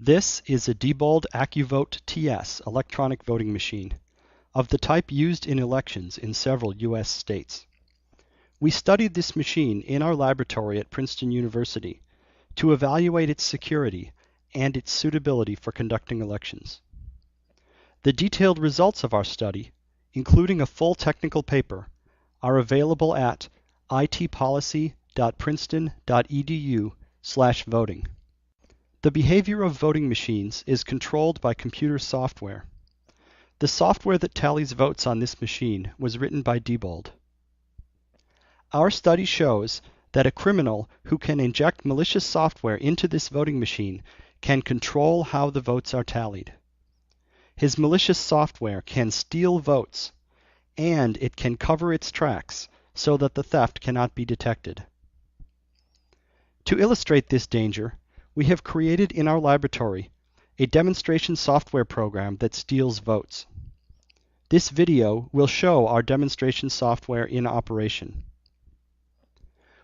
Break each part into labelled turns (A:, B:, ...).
A: This is a Diebold AccuVote TS electronic voting machine of the type used in elections in several U.S. states. We studied this machine in our laboratory at Princeton University to evaluate its security and its suitability for conducting elections. The detailed results of our study, including a full technical paper, are available at itpolicy.princeton.edu/voting. The behavior of voting machines is controlled by computer software. The software that tallies votes on this machine was written by Diebold. Our study shows that a criminal who can inject malicious software into this voting machine can control how the votes are tallied. His malicious software can steal votes, and it can cover its tracks so that the theft cannot be detected. To illustrate this danger, we have created in our laboratory a demonstration software program that steals votes. This video will show our demonstration software in operation.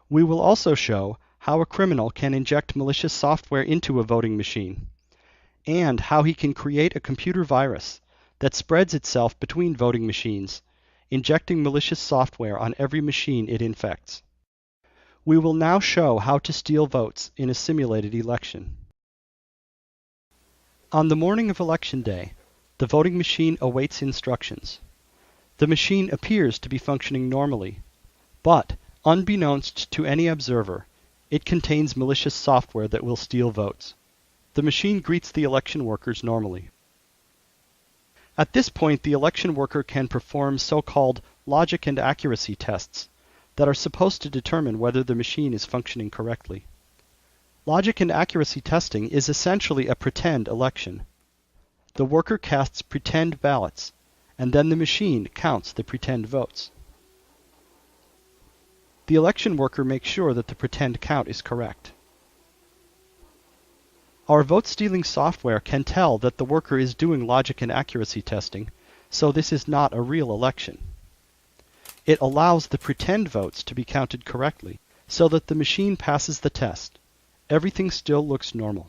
A: We will also show how a criminal can inject malicious software into a voting machine, and how he can create a computer virus that spreads itself between voting machines, injecting malicious software on every machine it infects. We will now show how to steal votes in a simulated election. On the morning of Election Day, the voting machine awaits instructions. The machine appears to be functioning normally, but unbeknownst to any observer, it contains malicious software that will steal votes. The machine greets the election workers normally. At this point, the election worker can perform so-called logic and accuracy tests that are supposed to determine whether the machine is functioning correctly. Logic and accuracy testing is essentially a pretend election. The worker casts pretend ballots, and then the machine counts the pretend votes. The election worker makes sure that the pretend count is correct. Our vote-stealing software can tell that the worker is doing logic and accuracy testing, so this is not a real election. It allows the pretend votes to be counted correctly, so that the machine passes the test. Everything still looks normal.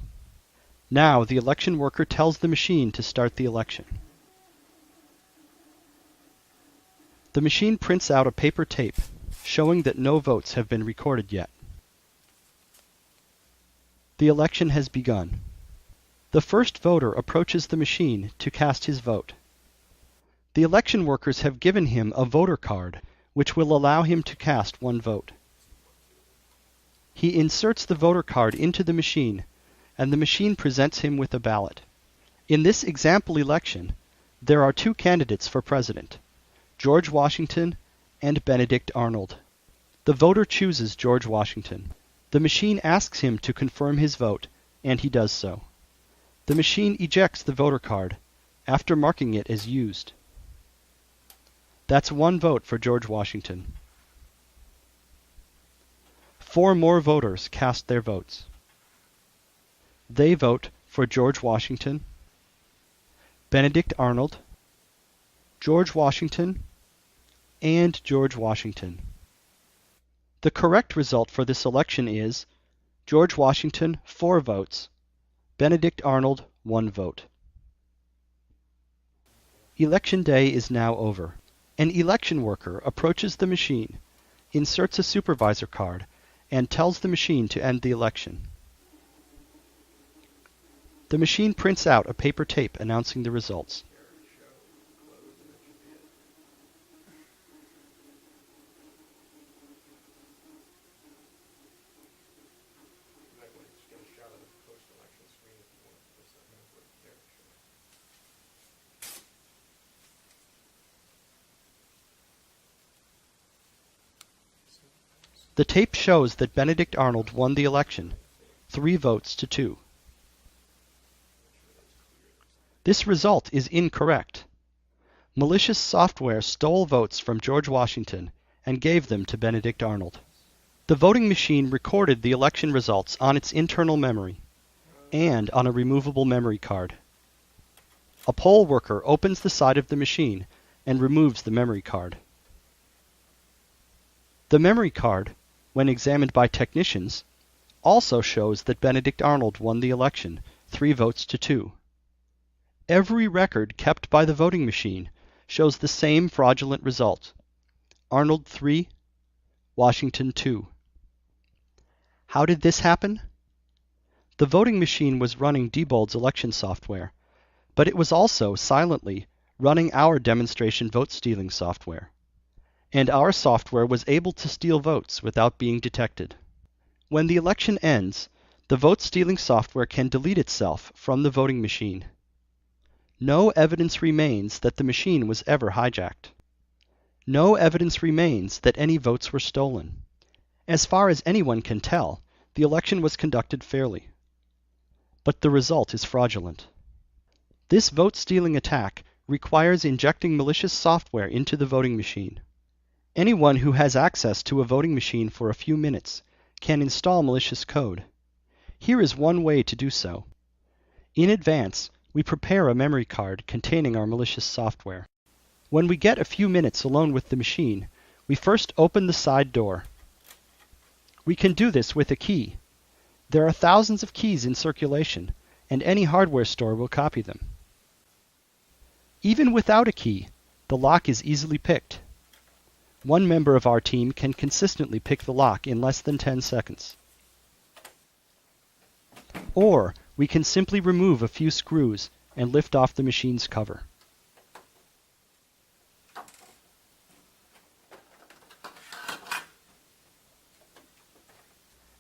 A: Now the election worker tells the machine to start the election. The machine prints out a paper tape showing that no votes have been recorded yet. The election has begun. The first voter approaches the machine to cast his vote. The election workers have given him a voter card, which will allow him to cast one vote. He inserts the voter card into the machine, and the machine presents him with a ballot. In this example election, there are two candidates for president, George Washington and Benedict Arnold. The voter chooses George Washington. The machine asks him to confirm his vote, and he does so. The machine ejects the voter card after marking it as used. That's one vote for George Washington. 4 more voters cast their votes. They vote for George Washington, Benedict Arnold, George Washington, and George Washington. The correct result for this election is George Washington 4 votes, Benedict Arnold 1 vote. Election day is now over. An election worker approaches the machine, inserts a supervisor card, and tells the machine to end the election. The machine prints out a paper tape announcing the results. The tape shows that Benedict Arnold won the election, 3 votes to 2. This result is incorrect. Malicious software stole votes from George Washington and gave them to Benedict Arnold. The voting machine recorded the election results on its internal memory and on a removable memory card. A poll worker opens the side of the machine and removes the memory card. The memory card, when examined by technicians, also shows that Benedict Arnold won the election 3 votes to 2. Every record kept by the voting machine shows the same fraudulent result: Arnold 3, Washington 2. How did this happen? The voting machine was running Diebold's election software, but it was also silently running our demonstration vote stealing software. And our software was able to steal votes without being detected. When the election ends, the vote stealing software can delete itself from the voting machine. No evidence remains that the machine was ever hijacked. No evidence remains that any votes were stolen. As far as anyone can tell, the election was conducted fairly. But the result is fraudulent. This vote-stealing attack requires injecting malicious software into the voting machine. Anyone who has access to a voting machine for a few minutes can install malicious code. Here is one way to do so. In advance, we prepare a memory card containing our malicious software. When we get a few minutes alone with the machine, we first open the side door. We can do this with a key. There are thousands of keys in circulation, and any hardware store will copy them. Even without a key, the lock is easily picked. One member of our team can consistently pick the lock in less than 10 seconds. Or we can simply remove a few screws and lift off the machine's cover.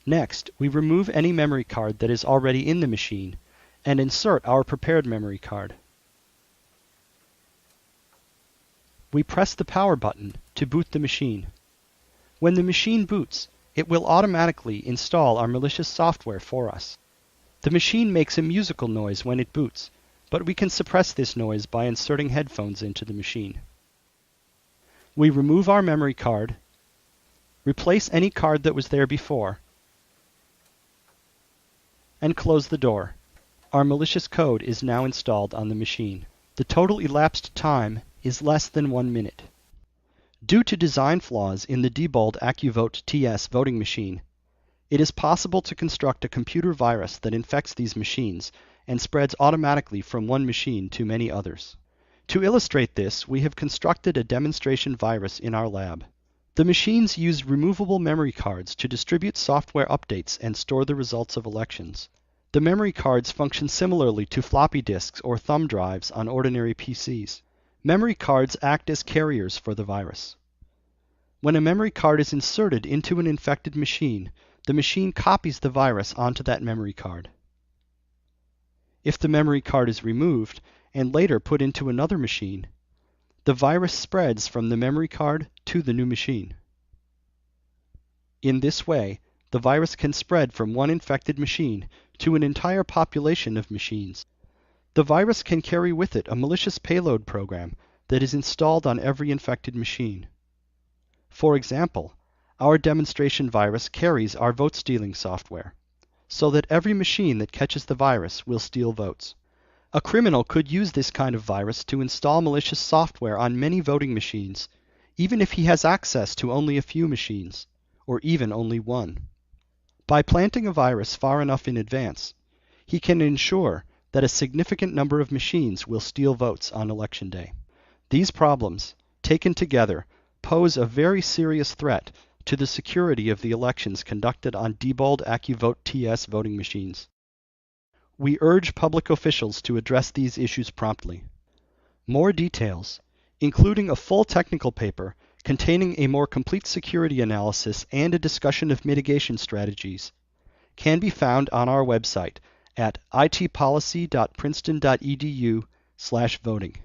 A: Next, we remove any memory card that is already in the machine and insert our prepared memory card. We press the power button to boot the machine. When the machine boots, it will automatically install our malicious software for us. The machine makes a musical noise when it boots, but we can suppress this noise by inserting headphones into the machine. We remove our memory card, replace any card that was there before, and close the door. Our malicious code is now installed on the machine. The total elapsed time is less than 1 minute. Due to design flaws in the Diebold AccuVote TS voting machine, it is possible to construct a computer virus that infects these machines and spreads automatically from one machine to many others. To illustrate this, we have constructed a demonstration virus in our lab. The machines use removable memory cards to distribute software updates and store the results of elections. The memory cards function similarly to floppy disks or thumb drives on ordinary PCs. Memory cards act as carriers for the virus. When a memory card is inserted into an infected machine, the machine copies the virus onto that memory card. If the memory card is removed and later put into another machine, the virus spreads from the memory card to the new machine. In this way, the virus can spread from one infected machine to an entire population of machines. The virus can carry with it a malicious payload program that is installed on every infected machine. For example, our demonstration virus carries our vote-stealing software, so that every machine that catches the virus will steal votes. A criminal could use this kind of virus to install malicious software on many voting machines, even if he has access to only a few machines, or even only one. By planting a virus far enough in advance, he can ensure that a significant number of machines will steal votes on Election Day. These problems, taken together, pose a very serious threat to the security of the elections conducted on Diebold AccuVote TS voting machines. We urge public officials to address these issues promptly. More details, including a full technical paper containing a more complete security analysis and a discussion of mitigation strategies, can be found on our website at itpolicy.princeton.edu/voting.